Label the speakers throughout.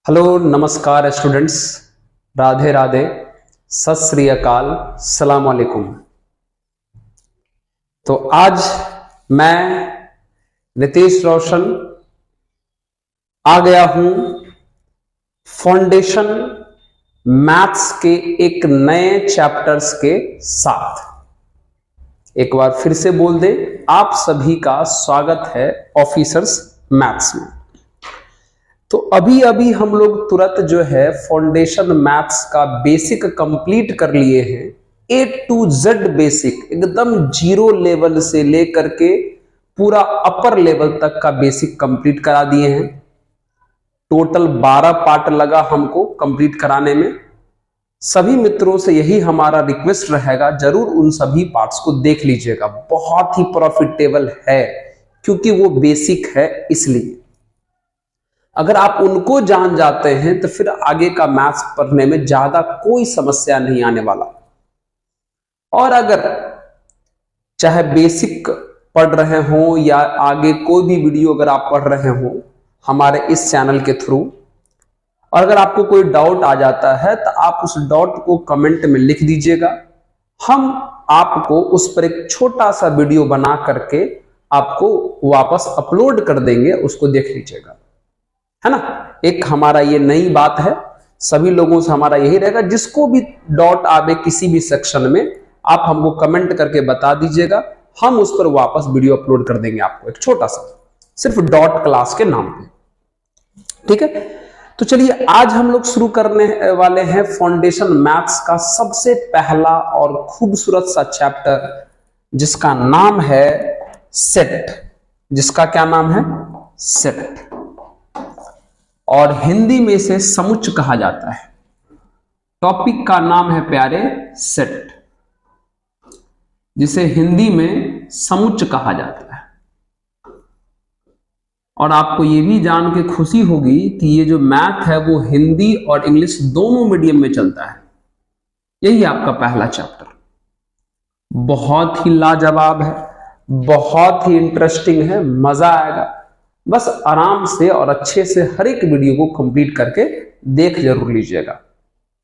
Speaker 1: Hello नमस्कार students, Radhe Radhe, सत श्री अकाल, सलाम वालेकुम। तो आज मैं रितेश रोशन आ गया हूं फाउंडेशन मैथ्स के एक नए चैप्टर्स के साथ। एक बार फिर से बोल दे, आप सभी का स्वागत है ऑफिसर्स मैथ्स में। तो अभी अभी हम लोग तुरंत जो है फाउंडेशन मैथ्स का बेसिक कंप्लीट कर लिए हैं। ए टू जेड बेसिक, एकदम जीरो लेवल से लेकर के पूरा अपर लेवल तक का बेसिक कंप्लीट करा दिए हैं। टोटल 12 पार्ट लगा हमको कंप्लीट कराने में। सभी मित्रों से यही हमारा रिक्वेस्ट रहेगा, जरूर उन सभी पार्ट्स को देख लीजिएगा। बहुत ही प्रॉफिटेबल है क्योंकि वो बेसिक है, इसलिए अगर आप उनको जान जाते हैं तो फिर आगे का मैथ्स पढ़ने में ज्यादा कोई समस्या नहीं आने वाला। और अगर चाहे बेसिक पढ़ रहे हो या आगे कोई भी वीडियो अगर आप पढ़ रहे हो हमारे इस चैनल के थ्रू, और अगर आपको कोई डाउट आ जाता है तो आप उस डाउट को कमेंट में लिख दीजिएगा। हम आपको उस पर एक छोटा सा वीडियो बना करके आपको वापस अपलोड कर देंगे, उसको देख लीजिएगा, है ना। एक हमारा ये नई बात है, सभी लोगों से हमारा यही रहेगा, जिसको भी डाउट आवे किसी भी सेक्शन में आप हमको कमेंट करके बता दीजिएगा, हम उस पर वापस वीडियो अपलोड कर देंगे आपको, एक छोटा सा, सिर्फ डॉट क्लास के नाम पे। ठीक है, तो चलिए आज हम लोग शुरू करने वाले हैं फाउंडेशन मैथ्स का सबसे पहला और खूबसूरत सा चैप्टर, जिसका नाम है सेट। जिसका क्या नाम है? सेट, और हिंदी में इसे समुच्च कहा जाता है। टॉपिक का नाम है प्यारे सेट, जिसे हिंदी में समुच्च कहा जाता है। और आपको यह भी जान के खुशी होगी कि ये जो मैथ है वो हिंदी और इंग्लिश दोनों मीडियम में चलता है। यही आपका पहला चैप्टर बहुत ही लाजवाब है, बहुत ही इंटरेस्टिंग है, मजा आएगा। बस आराम से और अच्छे से हर एक वीडियो को कंप्लीट करके देख जरूर लीजिएगा,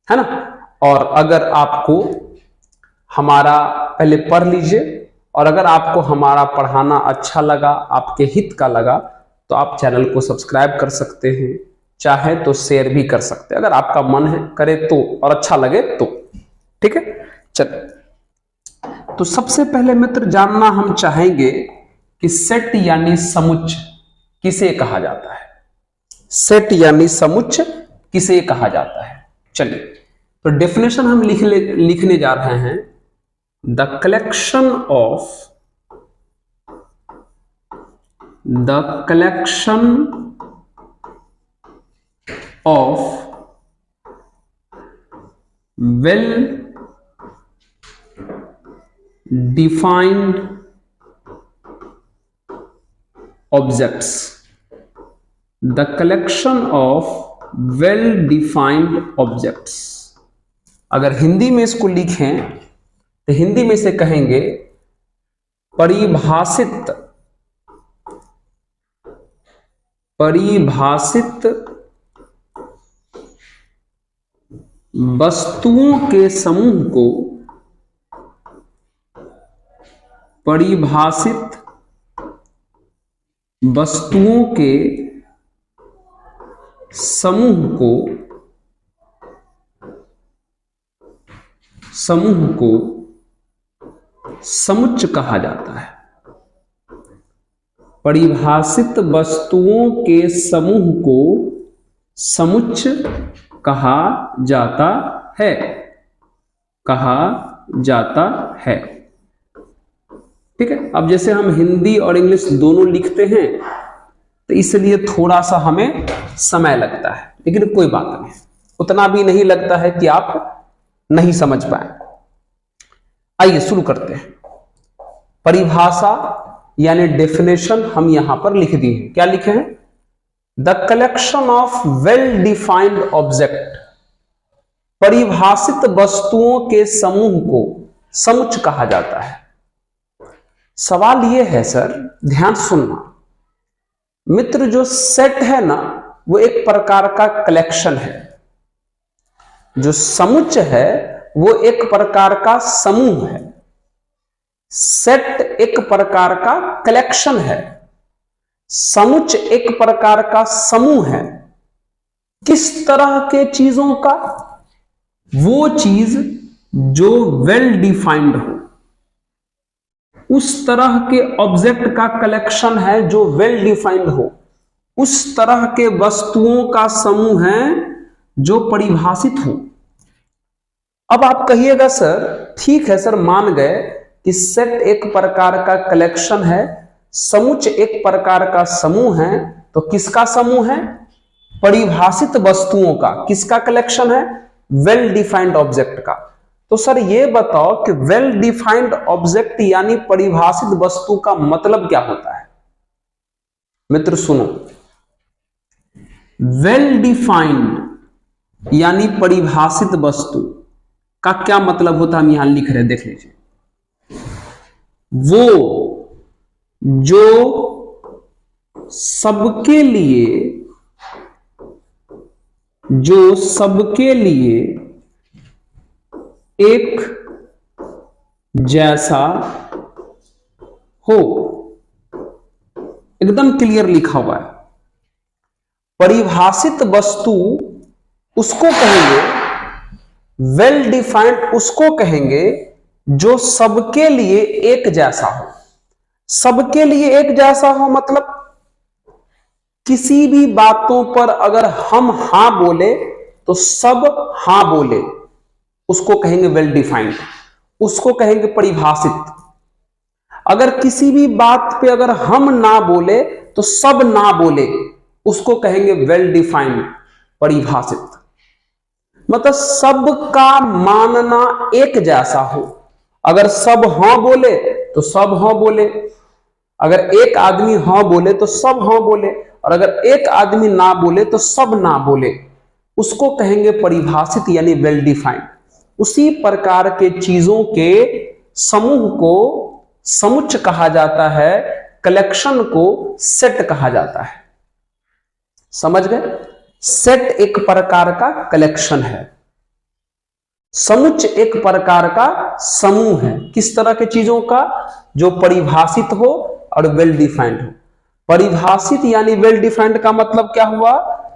Speaker 1: है ना। और अगर आपको हमारा पहले पढ़ लीजिए, और अगर आपको हमारा पढ़ाना अच्छा लगा, आपके हित का लगा, तो आप चैनल को सब्सक्राइब कर सकते हैं, चाहे तो शेयर भी कर सकते हैं, अगर आपका मन है करे तो, और अच्छा लगे तो। ठीक है, चलिए। तो सबसे पहले मित्र जानना हम चाहेंगे कि सेट यानी समुच्च किसे कहा जाता है। सेट यानी समुच्च किसे कहा जाता है? चलिए, तो डेफिनेशन हम लिखने जा रहे हैं। The collection of well defined objects. The collection of well defined objects. अगर हिंदी में इसको लिखें तो हिंदी में से कहेंगे परिभाषित वस्तुओं के समूह को, परिभाषित वस्तुओं के समूह को समुच्च कहा जाता है। परिभाषित वस्तुओं के समूह को समुच्च कहा जाता है। ठीक है, अब जैसे हम हिंदी और इंग्लिश दोनों लिखते हैं तो इसलिए थोड़ा सा हमें समय लगता है, लेकिन कोई बात नहीं, उतना भी नहीं लगता है कि आप नहीं समझ पाए। आइए शुरू करते हैं। परिभाषा यानी डेफिनेशन हम यहां पर लिख दी है। क्या लिखे हैं? The collection of well defined object, परिभाषित वस्तुओं के समूह को समुच्च कहा जाता है। सवाल यह है सर, ध्यान सुनना मित्र, जो सेट है ना, वो एक प्रकार का कलेक्शन है। जो समुच्चय है वो एक प्रकार का समूह है। सेट एक प्रकार का कलेक्शन है। समुच्चय एक प्रकार का समूह है। किस तरह के चीजों का? वो चीज जो वेल डिफाइंड हो, उस तरह के ऑब्जेक्ट का कलेक्शन है जो वेल डिफाइंड हो, उस तरह के वस्तुओं का समूह है जो परिभाषित हो। अब आप कहिएगा सर ठीक है सर, मान गए कि सेट एक प्रकार का कलेक्शन है, समुच्चय एक प्रकार का समूह है, तो किसका समूह है? परिभाषित वस्तुओं का। किसका कलेक्शन है? वेल डिफाइंड ऑब्जेक्ट का। तो सर ये बताओ कि वेल डिफाइंड ऑब्जेक्ट यानी परिभाषित वस्तु का मतलब क्या होता है? मित्र सुनो, वेल डिफाइंड यानी परिभाषित वस्तु का क्या मतलब होता है, हम यहां लिख रहे हैं, देख लीजिए। वो जो सबके लिए एक जैसा हो। एकदम क्लियर लिखा हुआ है। परिभाषित वस्तु उसको कहेंगे, वेल डिफाइंड उसको कहेंगे जो सबके लिए एक जैसा हो। सबके लिए एक जैसा हो मतलब किसी भी बातों पर अगर हम हां बोले तो सब हां बोले, उसको कहेंगे वेल डिफाइंड, उसको कहेंगे परिभाषित। अगर किसी भी बात पे अगर हम ना बोले तो सब ना बोले, उसको कहेंगे वेल डिफाइंड, परिभाषित। मतलब सबका मानना एक जैसा हो। अगर सब हां बोले तो सब हां बोले, अगर एक आदमी हां बोले तो सब हां बोले, और अगर एक आदमी ना बोले तो सब ना बोले, उसको कहेंगे परिभाषित यानी वेल डिफाइंड। उसी प्रकार के चीजों के समूह को समुच्चय कहा जाता है, कलेक्शन को सेट कहा जाता है। समझ गए? सेट एक प्रकार का कलेक्शन है, समुच्चय एक प्रकार का समूह है। किस तरह के चीजों का? जो परिभाषित हो और वेल डिफाइंड हो। परिभाषित यानी वेल डिफाइंड का मतलब क्या हुआ?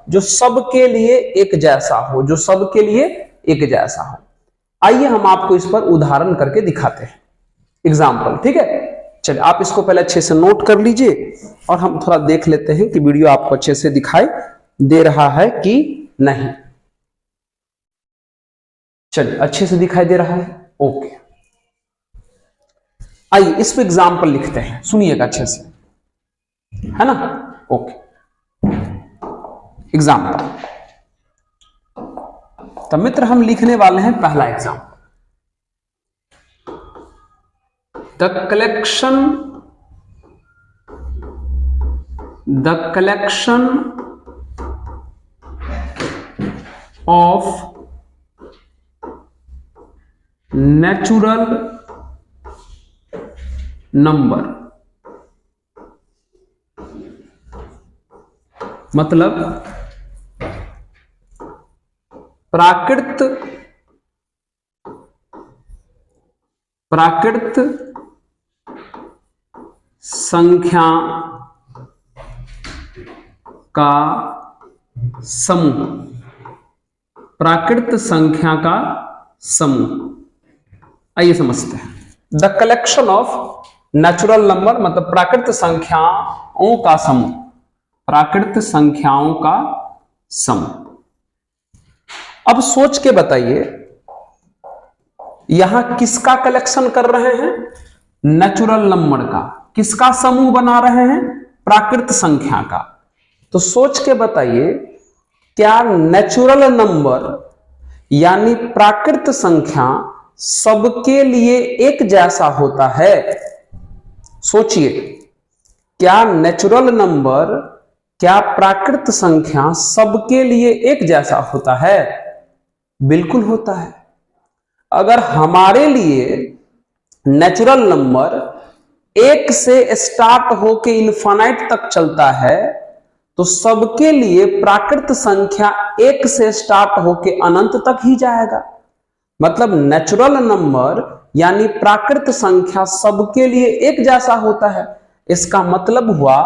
Speaker 1: जो सबके लिए एक जैसा हो, जो सबके लिए एक जैसा हो। आइए हम आपको इस पर उदाहरण करके दिखाते हैं, एग्जाम्पल। ठीक है, चलिए आप इसको पहले अच्छे से नोट कर लीजिए और हम थोड़ा देख लेते हैं कि वीडियो आपको अच्छे से दिखाई दे रहा है कि नहीं। चलिए अच्छे से दिखाई दे रहा है, ओके। आइए इस पे एग्जाम्पल लिखते हैं, सुनिएगा अच्छे से, है ना? Okay, example. तो मित्र हम लिखने वाले हैं पहला example. The collection of natural number, मतलब प्राकृत संख्या का समूह। प्राकृत संख्या का समूह। आइए समझते हैं। The collection of natural number मतलब प्राकृत संख्याओं का समूह। प्राकृत संख्याओं का समूह। अब सोच के बताइए, यहां किसका कलेक्शन कर रहे हैं? नेचुरल नंबर का। किसका समूह बना रहे हैं? प्राकृत संख्या का। तो सोच के बताइए, क्या नेचुरल नंबर यानी प्राकृत संख्या सबके लिए एक जैसा होता है? सोचिए, क्या नेचुरल नंबर, क्या प्राकृत संख्या सबके लिए एक जैसा होता है? बिल्कुल होता है। अगर हमारे लिए नेचुरल नंबर एक से स्टार्ट होके इनफाइनाइट तक चलता है, तो सबके लिए प्राकृत संख्या 1 से स्टार्ट होके अनंत तक ही जाएगा। मतलब नेचुरल नंबर यानी प्राकृत संख्या सबके लिए एक जैसा होता है। इसका मतलब हुआ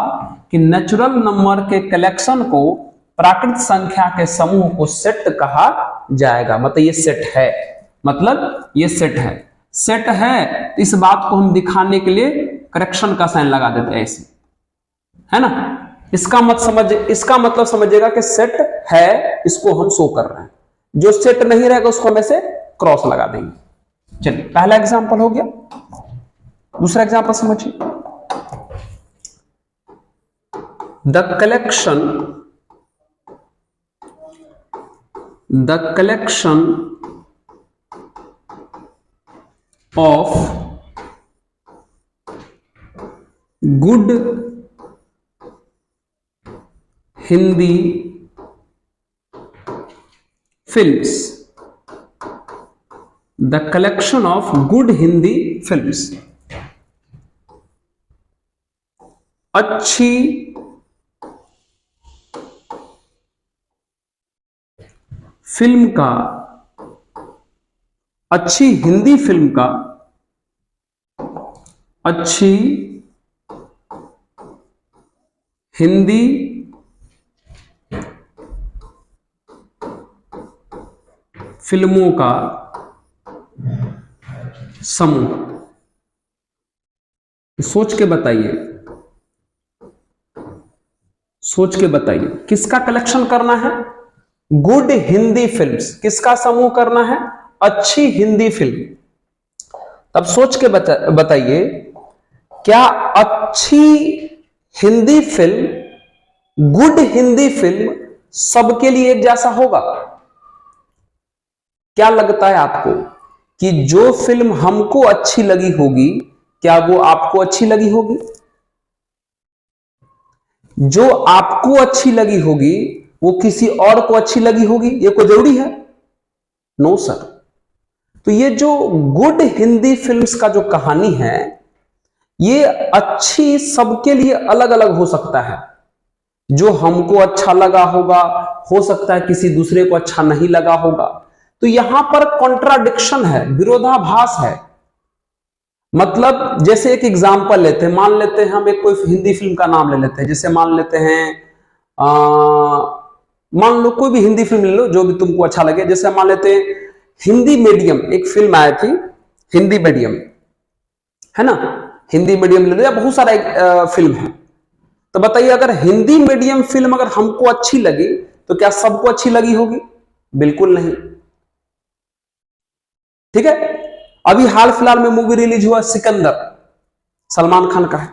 Speaker 1: कि नेचुरल नंबर के कलेक्शन को, प्राकृत संख्या के समूह को सेट कहा जाएगा। मतलब ये सेट है, मतलब ये सेट है। सेट है तो इस बात को हम दिखाने के लिए करेक्शन का साइन लगा देते हैं ऐसे, है ना। इसका मतलब समझिएगा कि सेट है, इसको हम शो कर रहे हैं। जो सेट नहीं रहेगा उसको हम ऐसे क्रॉस लगा देंगे। चलिए पहला एग्जांपल हो गया। दूसरा एग्जांपल समझिए। The collection of good Hindi films, the collection of good Hindi films, अच्छी फिल्म का, अच्छी हिंदी फिल्म का, अच्छी हिंदी फिल्मों का समूह। सोच के बताइए, सोच के बताइए किसका कलेक्शन करना है? Good Hindi films. किसका समूह करना है? अच्छी हिंदी फिल्म। तब सोच के बताइए, क्या अच्छी Hindi film, good Hindi film सबके लिए एक जैसा होगा? क्या लगता है आपको कि जो फिल्म हमको अच्छी लगी होगी, क्या वो आपको अच्छी लगी होगी? जो आपको अच्छी लगी होगी वो किसी और को अच्छी लगी होगी? ये कोई जरूरी है? No sir. तो ये जो गुड हिंदी फिल्म्स का जो कहानी है, ये अच्छी सबके लिए अलग अलग हो सकता है। जो हमको अच्छा लगा होगा, हो सकता है किसी दूसरे को अच्छा नहीं लगा होगा। तो यहां पर कॉन्ट्राडिक्शन है, विरोधाभास है। मतलब जैसे एक एग्जाम्पल लेते हैं, मान लेते हैं हम एक कोई हिंदी फिल्म का नाम ले लेते हैं। जैसे मान लेते हैं, मान लो कोई भी हिंदी फिल्म ले लो जो भी तुमको अच्छा लगे। जैसे मान लेते हैं हिंदी मीडियम, एक फिल्म आई थी हिंदी मीडियम, है ना। हिंदी मीडियम ले लो या बहुत सारा फिल्म है। तो बताइए, अगर हिंदी मीडियम फिल्म अगर हमको अच्छी लगी तो क्या सबको अच्छी लगी होगी? बिल्कुल नहीं। ठीक है। अभी हाल फिलहाल में मूवी रिलीज हुआ सिकंदर, सलमान खान का है।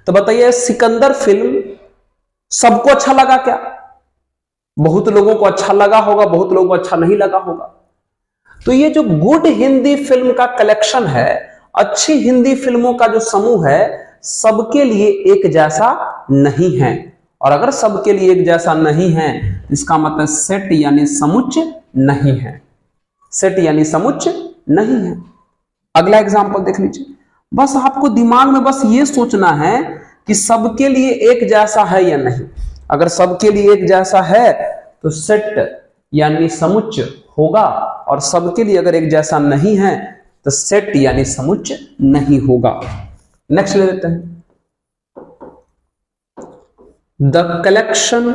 Speaker 1: तो बताइए, सिकंदर फिल्म सबको अच्छा लगा क्या? बहुत लोगों को अच्छा लगा होगा, बहुत लोगों को अच्छा नहीं लगा होगा। तो ये जो गुड हिंदी फिल्म का कलेक्शन है, अच्छी हिंदी फिल्मों का जो समूह है, सबके लिए एक जैसा नहीं है। और अगर सबके लिए एक जैसा नहीं है, इसका मतलब सेट यानी समुच्चय नहीं है। सेट यानी समुच्चय नहीं है। अगला एग्जांपल देख लीजिए। बस आपको दिमाग में बस ये सोचना है कि सबके लिए एक जैसा है या नहीं। अगर सबके लिए एक जैसा है तो सेट यानी समुच्चय होगा, और सबके लिए अगर एक जैसा नहीं है तो सेट यानी समुच्चय नहीं होगा। नेक्स्ट ले लेते हैं। The collection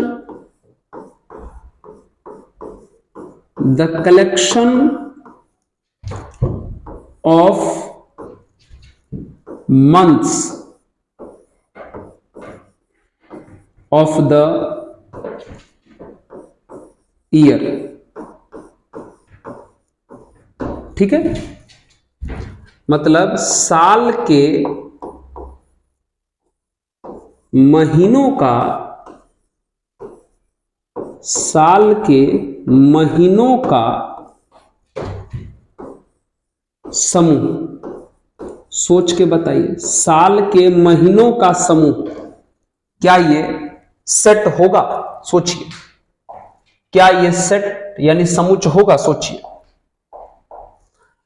Speaker 1: of months of the year। ठीक है, मतलब साल के महीनों का, साल के महीनों का समूह। सोच के बताइए, साल के महीनों का समूह, क्या ये सेट होगा? सोचिए, क्या ये सेट यानी समुच्चय होगा? सोचिए।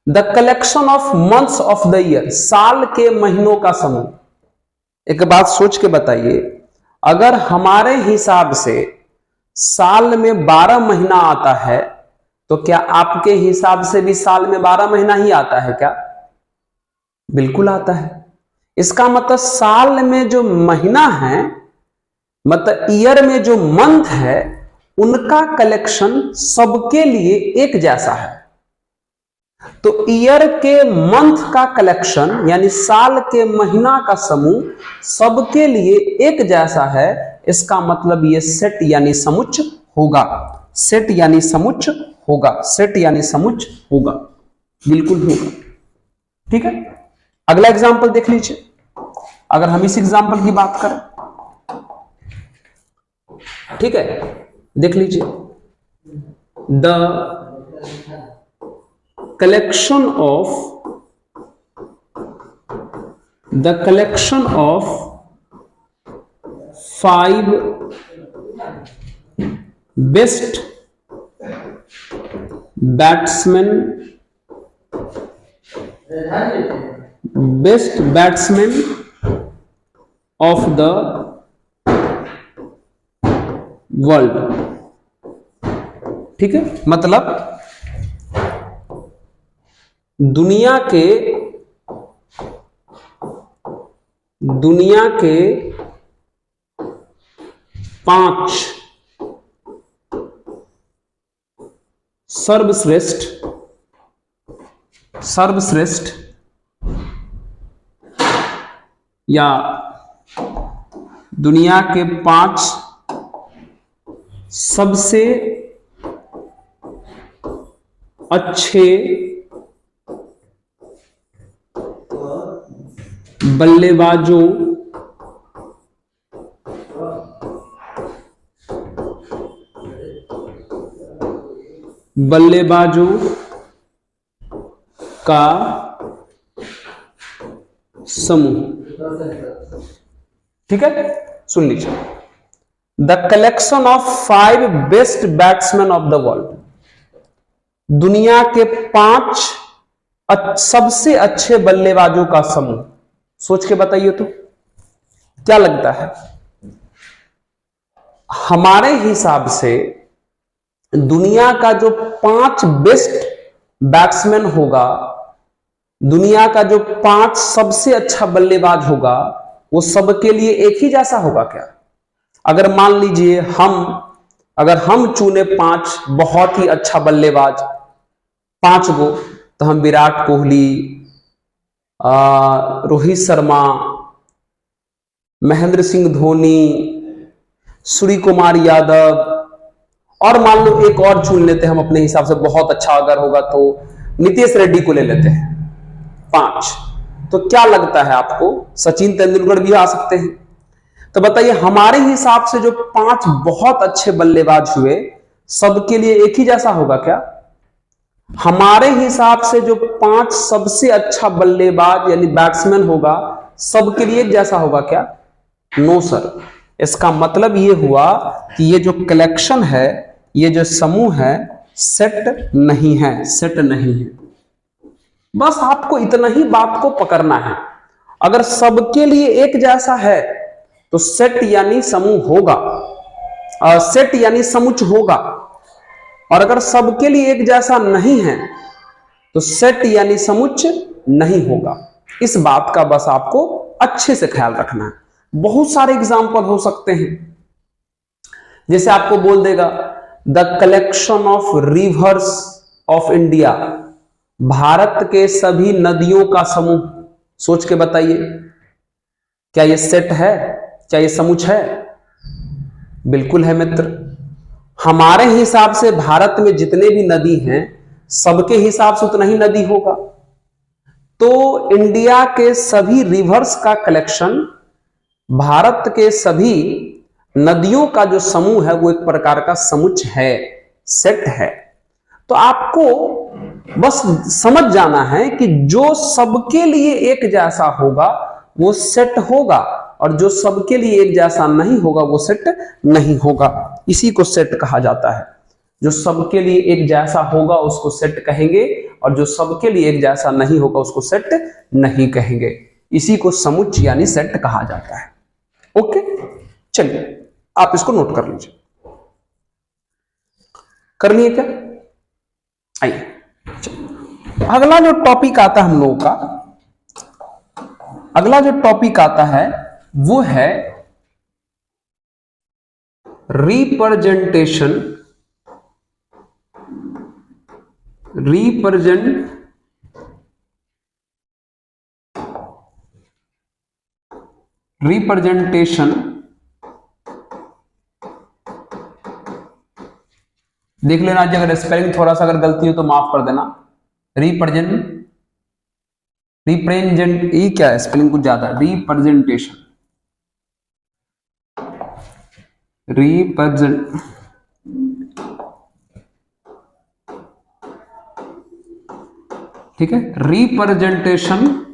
Speaker 1: The collection of months of the year, साल के महीनों का समूह। एक बात सोच के बताइए, अगर हमारे हिसाब से साल में 12 महीना आता है तो क्या आपके हिसाब से भी साल में 12 महीना ही आता है क्या? बिल्कुल आता है। इसका मतलब साल में जो महीना है, मतलब ईयर में जो मंथ है, उनका कलेक्शन सबके लिए एक जैसा है। तो ईयर के मंथ का कलेक्शन यानी साल के महीना का समूह सबके लिए एक जैसा है। इसका मतलब ये सेट यानी समुच्च होगा। सेट यानी समुच्च होगा। सेट यानी समुच्च होगा, बिल्कुल होगा। ठीक है, अगला एग्जांपल देख लीजिए। अगर हम इस एग्जांपल की बात करें, ठीक है, देख लीजिए। The collection of 5 best batsmen of the world. ठीक है, मतलब दुनिया के 5 सर्वश्रेष्ठ या दुनिया के 5 सबसे अच्छे बल्लेबाजों का समूह। ठीक है, सुन लीजिए। The collection of 5 best batsman of the world, दुनिया के 5 सबसे अच्छे बल्लेबाजों का समूह। सोच के बताइए तो क्या लगता है? हमारे हिसाब से दुनिया का जो 5 बेस्ट बैट्समैन होगा, दुनिया का जो 5 सबसे अच्छा बल्लेबाज होगा, वो सबके लिए एक ही जैसा होगा क्या? अगर मान लीजिए अगर हम चुने 5 बहुत ही अच्छा बल्लेबाज 5 गो, तो हम विराट कोहली, रोहित शर्मा, महेंद्र सिंह धोनी, सूर्य कुमार यादव, और मान लो एक और चुन लेते हैं हम अपने हिसाब से, बहुत अच्छा अगर होगा तो नीतीश रेड्डी को ले लेते हैं 5। तो क्या लगता है आपको? सचिन तेंदुलकर भी आ सकते हैं। तो बताइए, हमारे हिसाब से जो 5 बहुत अच्छे बल्लेबाज हुए, सबके लिए एक ही जैसा होगा क्या? हमारे हिसाब से जो 5 सबसे अच्छा बल्लेबाज यानी बैट्समैन होगा, सबके लिए एक जैसा होगा क्या? No sir. इसका मतलब ये हुआ कि ये जो कलेक्शन है, ये जो समूह है, सेट नहीं है। सेट नहीं है। बस आपको इतना ही बात को पकड़ना है। अगर सबके लिए एक जैसा है तो सेट यानी समूह होगा, सेट यानी समुच्च होगा। और अगर सबके लिए एक जैसा नहीं है तो सेट यानी समुच्च नहीं होगा। इस बात का बस आपको अच्छे से ख्याल रखना है। बहुत सारे एग्जाम्पल हो सकते हैं, जैसे आपको बोल देगा the collection of reverse of India, Bharat के सभी नदियों का समूह। सोच के बताइए, क्या ये सेट है? क्या ये समुच्च है? बिल्कुल है मित्र। हमारे हिसाब से भारत में जितने भी नदी हैं, सबके हिसाब से उतना ही नदी होगा। तो इंडिया के सभी रिवर्स का कलेक्शन, भारत के सभी नदियों का जो समूह है, वो एक प्रकार का समुच्च है, सेट है। तो आपको बस समझ जाना है कि जो सबके लिए एक जैसा होगा वो सेट होगा, और जो सबके लिए एक जैसा नहीं होगा वो सेट नहीं होगा। इसी को सेट कहा जाता है। जो सबके लिए एक जैसा होगा उसको सेट कहेंगे, और जो सबके लिए एक जैसा नहीं होगा उसको सेट नहीं कहेंगे। इसी को समुच्च यानी सेट कहा जाता है। ओके, चलिए आप इसको नोट कर लीजिए। कर लिए क्या? आइए अगला जो टॉपिक आता है हम लोगों का, अगला जो टॉपिक आता है वो है रिप्रेजेंटेशन देख लेना, अगर स्पेलिंग थोड़ा सा अगर गलती हो तो माफ कर देना। रिप्रेजेंट ये क्या है, स्पेलिंग कुछ ज्यादा। रिप्रेजेंटेशन ठीक है, रिप्रेजेंटेशन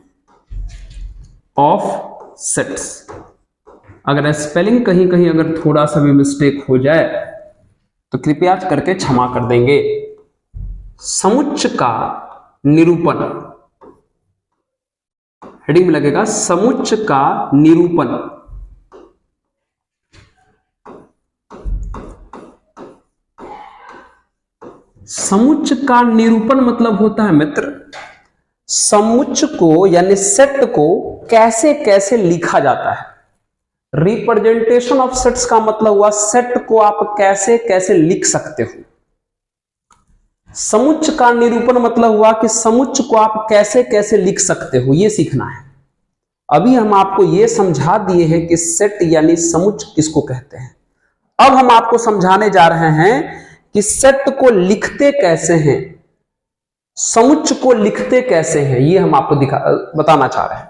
Speaker 1: ऑफ सेट्स। अगर स्पेलिंग कहीं कहीं अगर थोड़ा सा भी मिस्टेक हो जाए तो कृपया करके क्षमा कर देंगे। समुच्च का निरूपण, हेडिंग में लगेगा समुच्च का निरूपण। समुच्च का निरूपण मतलब होता है मित्र, समुच्च को यानी सेट को कैसे कैसे लिखा जाता है। रिप्रेजेंटेशन ऑफ सेट्स का मतलब हुआ सेट को आप कैसे कैसे लिख सकते हो। समुच्च का निरूपण मतलब हुआ कि समुच्च को आप कैसे कैसे लिख सकते हो, यह सीखना है। अभी हम आपको यह समझा दिए हैं कि सेट यानी समुच्च किसको कहते हैं। अब हम आपको समझाने जा रहे हैं कि सेट को लिखते कैसे हैं, समुच्च को लिखते कैसे हैं, यह हम आपको बताना चाह रहे हैं।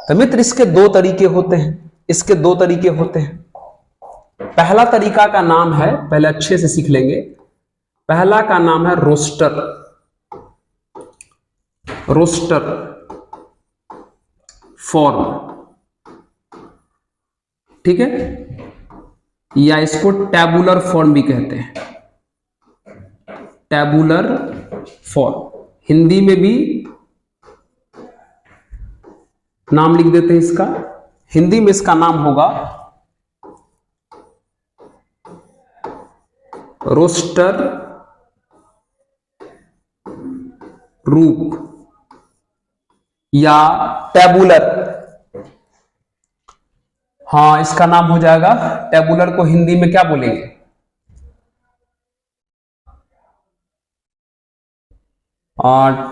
Speaker 1: तो मित्र इसके दो तरीके होते हैं, इसके दो तरीके होते हैं। पहला तरीका का नाम है, पहले अच्छे से सीख लेंगे, पहला का नाम है रोस्टर। रोस्टर फॉर्म, ठीक है, या इसको टैबुलर फॉर्म भी कहते हैं। टैबुलर फॉर्म हिंदी में भी नाम लिख देते हैं इसका। हिंदी में इसका नाम होगा रोस्टर रूप या टैबुलर। हाँ, इसका नाम हो जाएगा टैबुलर। को हिंदी में क्या बोलेंगे?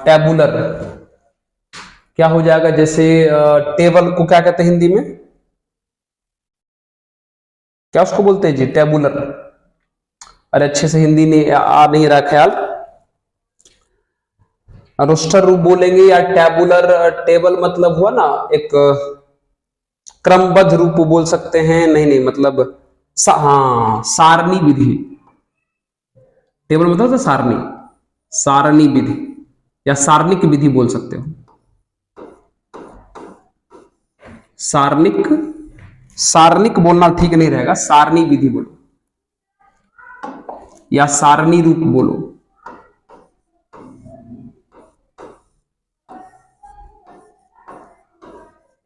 Speaker 1: टैबुलर क्या हो जाएगा? जैसे टेबल को क्या कहते हैं हिंदी में, क्या उसको बोलते हैं जी? टैबुलर। अरे अच्छे से हिंदी नहीं आ नहीं रहा ख्याल। रोस्टर रूप बोलेंगे या टैबुलर। टेबल मतलब हुआ ना एक क्रमबद्ध रूप बोल सकते हैं। नहीं मतलब हाँ, सारणी विधि। टेबल मतलब सारणी, सारणी विधि या सारणिक विधि बोल सकते हो। सारणिक बोलना ठीक नहीं रहेगा, सारणी विधि बोलो या सारणी रूप बोलो।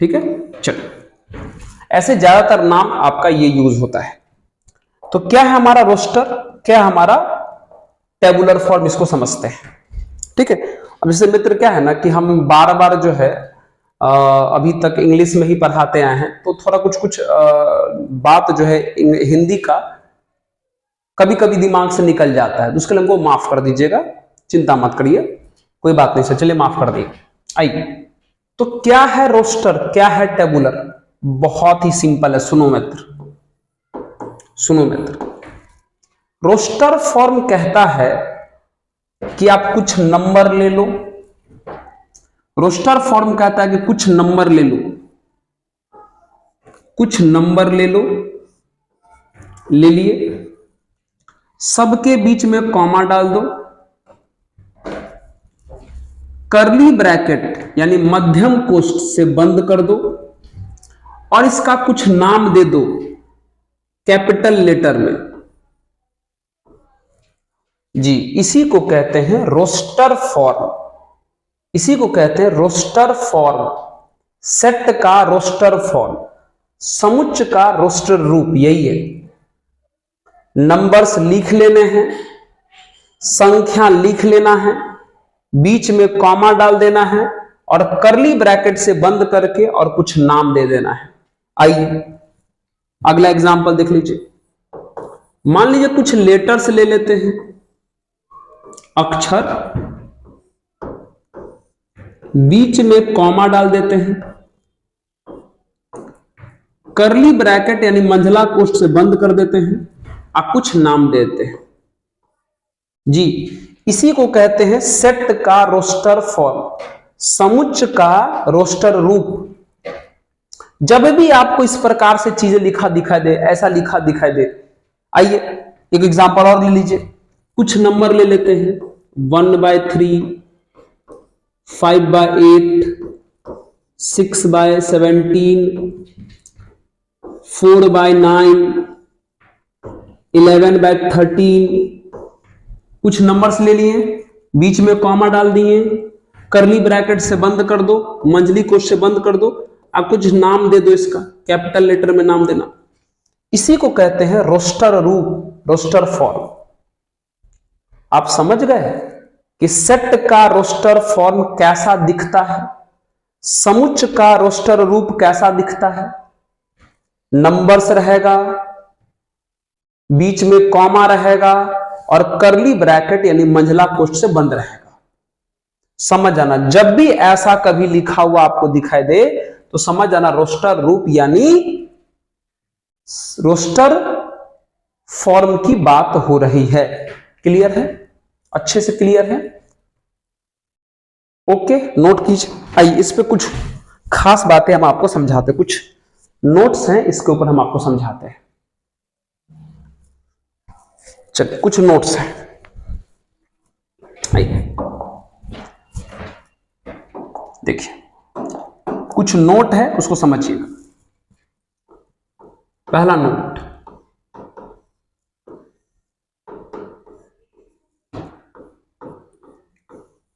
Speaker 1: ठीक है, चलो ऐसे ज्यादातर नाम आपका ये यूज होता है। तो क्या है हमारा रोस्टर, क्या है हमारा टेबुलर फॉर्म, इसको समझते हैं। ठीक है, अब जैसे मित्र क्या है ना कि हम बार बार जो है अभी तक इंग्लिश में ही पढ़ाते आए हैं, तो थोड़ा कुछ बात जो है हिंदी का कभी कभी दिमाग से निकल जाता है, तो उसके लिए हमको माफ कर दीजिएगा, चिंता मत करिए, कोई बात नहीं सर, चलिए माफ कर दिए। आइए, तो क्या है रोस्टर, क्या है टेबुलर? बहुत ही सिंपल है, सुनो मित्र। रोस्टर फॉर्म कहता है कि आप कुछ नंबर ले लो। रोस्टर फॉर्म कहता है कि कुछ नंबर ले लो, कुछ नंबर ले लो, ले लिए, सबके बीच में कॉमा डाल दो, कर्ली ब्रैकेट यानी मध्यम कोष्ठ से बंद कर दो और इसका कुछ नाम दे दो कैपिटल लेटर में। जी, इसी को कहते हैं रोस्टर फॉर्म, इसी को कहते हैं रोस्टर फॉर्म, सेट का रोस्टर फॉर्म। समुच्च का रोस्टर रूप यही है, नंबर्स लिख लेने हैं, संख्या लिख लेना है, बीच में कॉमा डाल देना है और करली ब्रैकेट से बंद करके और कुछ नाम दे देना है। आइए अगला एग्जांपल देख लीजिए। मान लीजिए कुछ लेटर्स ले लेते हैं, अक्षर, बीच में कॉमा डाल देते हैं, करली ब्रैकेट यानी मंझला कोष्ठ से बंद कर देते हैं और कुछ नाम देते हैं जी। इसी को कहते हैं सेट का रोस्टर फॉर्म, समुच्च का रोस्टर रूप। जब भी आपको इस प्रकार से चीजें लिखा दिखाई दे, ऐसा लिखा दिखाई दे, आइए एक एग्जांपल और ले लीजिए। कुछ नंबर ले लेते हैं, 1/3, 5/8, 6/17, 4/9, 11/13। कुछ नंबर्स ले लिए, बीच में कॉमा डाल दिए, करली ब्रैकेट से बंद कर दो, मंझली कोष्ठ से बंद कर दो और कुछ नाम दे दो, इसका कैपिटल लेटर में नाम देना। इसी को कहते हैं रोस्टर रूप, रोस्टर फॉर्म। आप समझ गए कि सेट का रोस्टर फॉर्म कैसा दिखता है, समुच्च का रोस्टर रूप कैसा दिखता है। नंबर्स रहेगा, बीच में कॉमा रहेगा और करली ब्रैकेट यानी मंझला कोष्ठ से बंद रहेगा। समझ जाना, जब भी ऐसा कभी लिखा हुआ आपको दिखाई दे तो समझ जाना रोस्टर रूप यानी रोस्टर फॉर्म की बात हो रही है। क्लियर है? अच्छे से क्लियर है? ओके, नोट कीजिए। आइए इस पे कुछ खास बातें हम आपको समझाते हैं, कुछ नोट्स हैं इसके ऊपर हम आपको समझाते हैं। चलिए कुछ नोट्स हैं, आइए देखिए कुछ नोट है उसको समझिएगा। पहला नोट,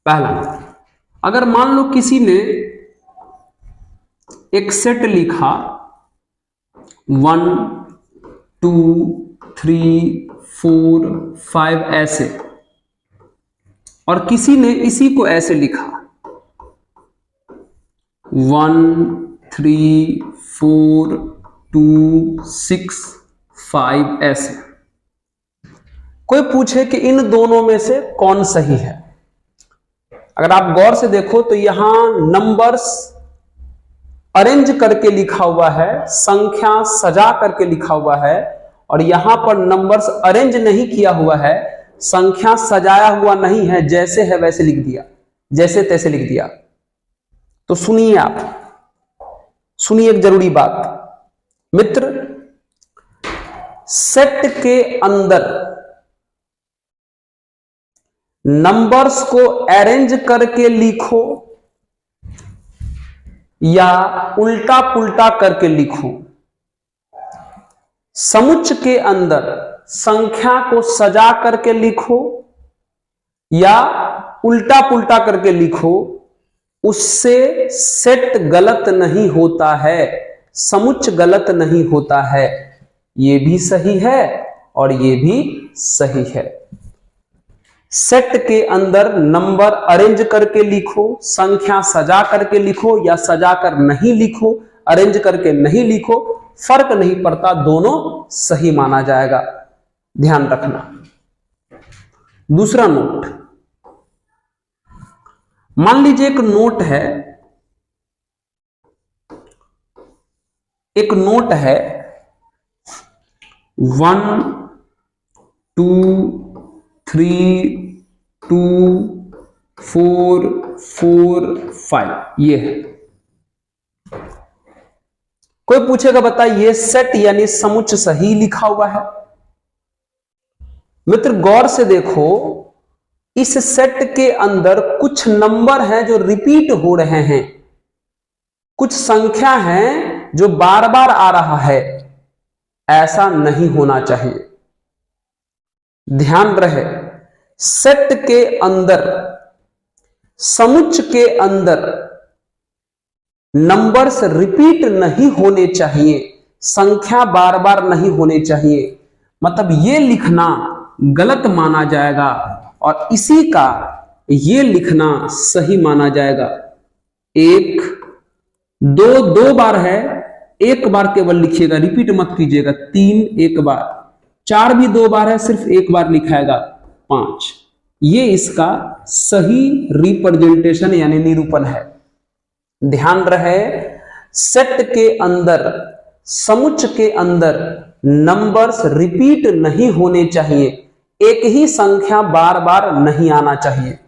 Speaker 1: पहला नोट, अगर मान लो किसी ने एक सेट लिखा 1 2 3 4 5 ऐसे, और किसी ने इसी को ऐसे लिखा 1 3 4 2 6 5 ऐसे। कोई पूछे कि इन दोनों में से कौन सही है। अगर आप गौर से देखो तो यहां नंबर्स अरेंज करके लिखा हुआ है, संख्या सजा करके लिखा हुआ है, और यहां पर नंबर्स अरेंज नहीं किया हुआ है, संख्या सजाया हुआ नहीं है, जैसे है वैसे लिख दिया, जैसे तैसे लिख दिया। तो सुनिए, आप सुनिए एक जरूरी बात मित्र, सेट के अंदर नंबर्स को अरेंज करके लिखो या उल्टा पुल्टा करके लिखो, समुच्च के अंदर संख्या को सजा करके लिखो या उल्टा पुल्टा करके लिखो, उससे सेट गलत नहीं होता है, समुच्च गलत नहीं होता है। ये भी सही है और ये भी सही है। सेट के अंदर नंबर अरेंज करके लिखो, संख्या सजा करके लिखो या सजा कर नहीं लिखो, अरेंज करके नहीं लिखो, फर्क नहीं पड़ता, दोनों सही माना जाएगा। ध्यान रखना। दूसरा नोट, मान लीजिए एक नोट है, एक नोट है 1 2 3 2 4 4 5 ये है। कोई पूछेगा बता ये सेट यानी समुच्च सही लिखा हुआ है। मित्र गौर से देखो, इस सेट के अंदर कुछ नंबर हैं जो रिपीट हो रहे हैं, कुछ संख्या है जो बार बार आ रहा है। ऐसा नहीं होना चाहिए, ध्यान रहे। सेट के अंदर, समुच्च के अंदर नंबर्स रिपीट नहीं होने चाहिए, संख्या बार बार नहीं होने चाहिए, मतलब ये लिखना गलत माना जाएगा और इसी का ये लिखना सही माना जाएगा। 1 2 2 बार है, एक बार केवल लिखिएगा, रिपीट मत कीजिएगा। 3 एक बार, 4 भी 2 बार है, सिर्फ एक बार लिखाएगा। 5 ये इसका सही रिप्रेजेंटेशन यानी निरूपण है। ध्यान रहे, सेट के अंदर, समुच्च के अंदर नंबर्स रिपीट नहीं होने चाहिए, एक ही संख्या बार बार नहीं आना चाहिए,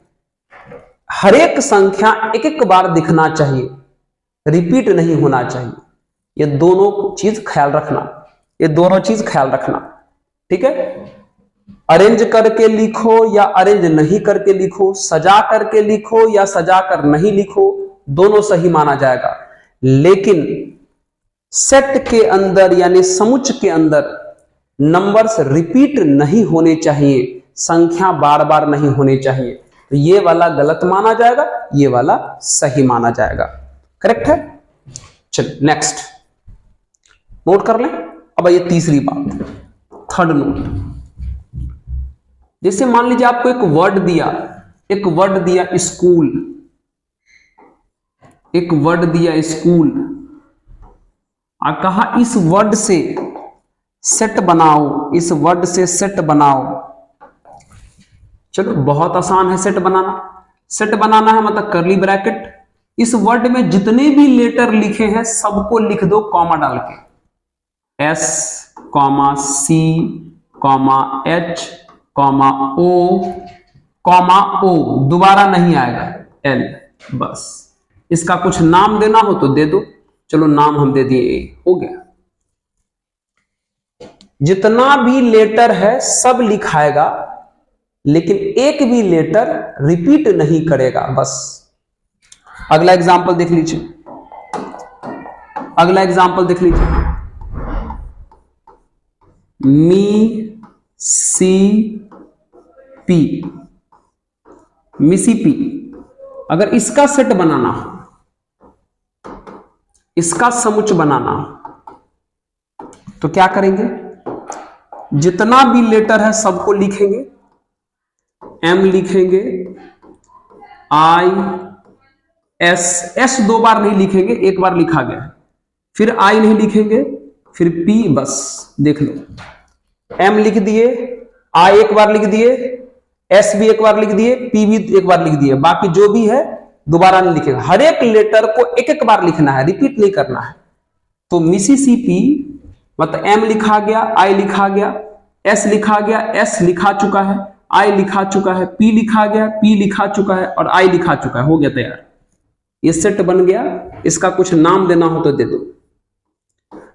Speaker 1: हर एक संख्या एक एक बार दिखना चाहिए, रिपीट नहीं होना चाहिए। ये दोनों चीज ख्याल रखना, ये दोनों चीज ख्याल रखना, ठीक है। अरेंज करके लिखो या अरेंज नहीं करके लिखो, सजा करके लिखो या सजा कर नहीं लिखो, दोनों सही माना जाएगा। लेकिन सेट के अंदर यानी समुच्च के अंदर नंबर्स रिपीट नहीं होने चाहिए, संख्या बार बार नहीं होनी चाहिए। तो ये वाला गलत माना जाएगा, ये वाला सही माना जाएगा। करेक्ट है। चलिए नेक्स्ट नोट कर लें। अब ये तीसरी बात, थर्ड नोट। जैसे मान लीजिए आपको एक वर्ड दिया स्कूल, एक वर्ड दिया स्कूल, कहा इस वर्ड से सेट बनाओ, इस वर्ड से सेट बनाओ। चलो बहुत आसान है सेट बनाना। सेट बनाना है मतलब करली ब्रैकेट, इस वर्ड में जितने भी लेटर लिखे हैं सबको लिख दो कॉमा डाल के, S, C, H, O, दोबारा नहीं आएगा L, बस। इसका कुछ नाम देना हो तो दे दो। चलो नाम हम दे दिए A, हो गया। जितना भी लेटर है सब लिखाएगा, लेकिन एक भी लेटर रिपीट नहीं करेगा, बस। अगला एग्जांपल देख लीजिए, अगला एग्जांपल देख लीजिए। मिसिपी, अगर इसका सेट बनाना हो, इसका समुच्च बनाना हो, तो क्या करेंगे? जितना भी लेटर है सबको लिखेंगे, M लिखेंगे, I, S 2 बार नहीं लिखेंगे, एक बार लिखा गया है, फिर I नहीं लिखेंगे, फिर P, बस देख लो। M लिख दिए, I एक बार लिख दिए, S भी एक बार लिख दिए, P भी एक बार लिख दिए, बाकी जो भी है दोबारा नहीं लिखेगा। हर एक लेटर को एक एक बार लिखना है, रिपीट नहीं करना है। तो मिसिसिपी मतलब M लिखा गया, I लिखा गया, S लिखा गया, S लिखा चुका है, I लिखा चुका है, P लिखा गया, P लिखा चुका है और I लिखा चुका है, हो गया तैयार। ये सेट बन गया। इसका कुछ नाम देना हो तो दे दो।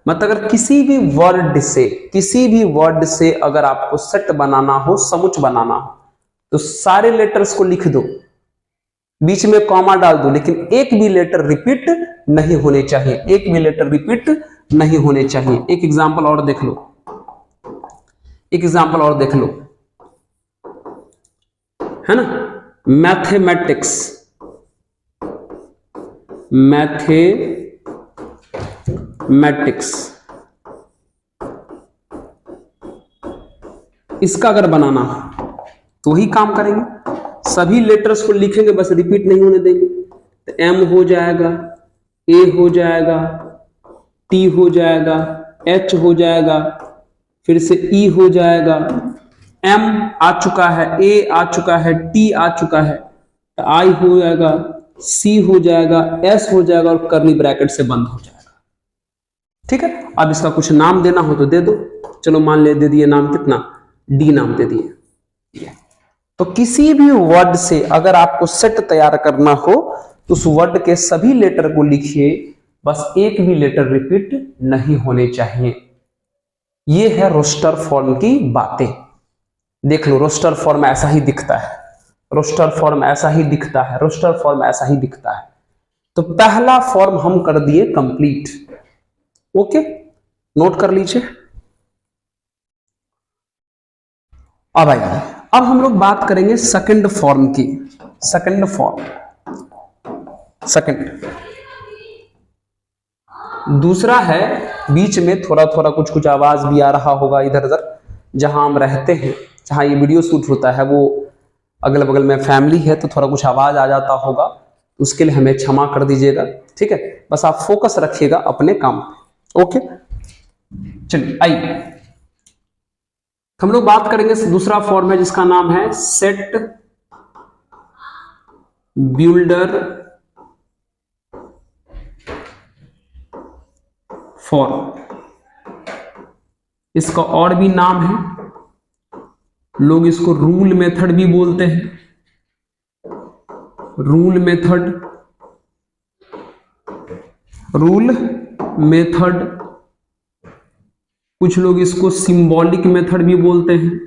Speaker 1: मतलब अगर किसी भी वर्ड से अगर आपको सेट बनाना हो, समुच्च बनाना हो, तो सारे लेटर्स को लिख दो, बीच में कॉमा डाल दो, लेकिन एक भी लेटर रिपीट नहीं होने चाहिए, एक भी लेटर रिपीट नहीं होने चाहिए। एक एग्जांपल और देख लो, एक एग्जांपल और देख लो, है ना। मैथमेटिक्स, इसका अगर बनाना तो वही काम करेंगे, सभी लेटर्स को लिखेंगे, बस रिपीट नहीं होने देंगे। तो M हो जाएगा, A हो जाएगा, T हो जाएगा, H हो जाएगा, फिर से E हो जाएगा, M आ चुका है, A आ चुका है, T आ चुका है, I हो जाएगा, C हो जाएगा, S हो जाएगा और करली ब्रैकेट से बंद हो जाएगा। ठीक है। अब इसका कुछ नाम देना हो तो दे दो। चलो मान ले दे दिए नाम, कितना? D नाम दे दिए। तो किसी भी वर्ड से अगर आपको सेट तैयार करना हो तो उस वर्ड के सभी लेटर को लिखिए, बस एक भी लेटर रिपीट नहीं होने चाहिए। ये है रोस्टर फॉर्म की बातें। देख लो, रोस्टर फॉर्म ऐसा ही दिखता है, रोस्टर फॉर्म ऐसा ही दिखता है, रोस्टर फॉर्म ऐसा ही दिखता है। तो पहला फॉर्म हम कर दिए कंप्लीट। ओके, नोट कर लीजिए। अब आइए, अब हम लोग बात करेंगे सेकंड फॉर्म की। सेकंड फॉर्म, सेकंड दूसरा है बीच में थोड़ा थोड़ा कुछ कुछ आवाज भी आ रहा होगा इधर उधर, जहां हम रहते हैं, जहां ये वीडियो शूट होता है वो अगल बगल में फैमिली है, तो थोड़ा कुछ आवाज आ जाता होगा, उसके लिए हमें क्षमा कर दीजिएगा। ठीक है, बस आप फोकस रखिएगा अपने काम पे। ओके, चलिए आइए हम लोग बात करेंगे दूसरा फॉर्म है जिसका नाम है सेट बिल्डर फॉर्म। इसका और भी नाम है, लोग इसको रूल मेथड भी बोलते हैं, रूल मेथड, रूल मेथड, कुछ लोग इसको सिंबॉलिक मेथड भी बोलते हैं,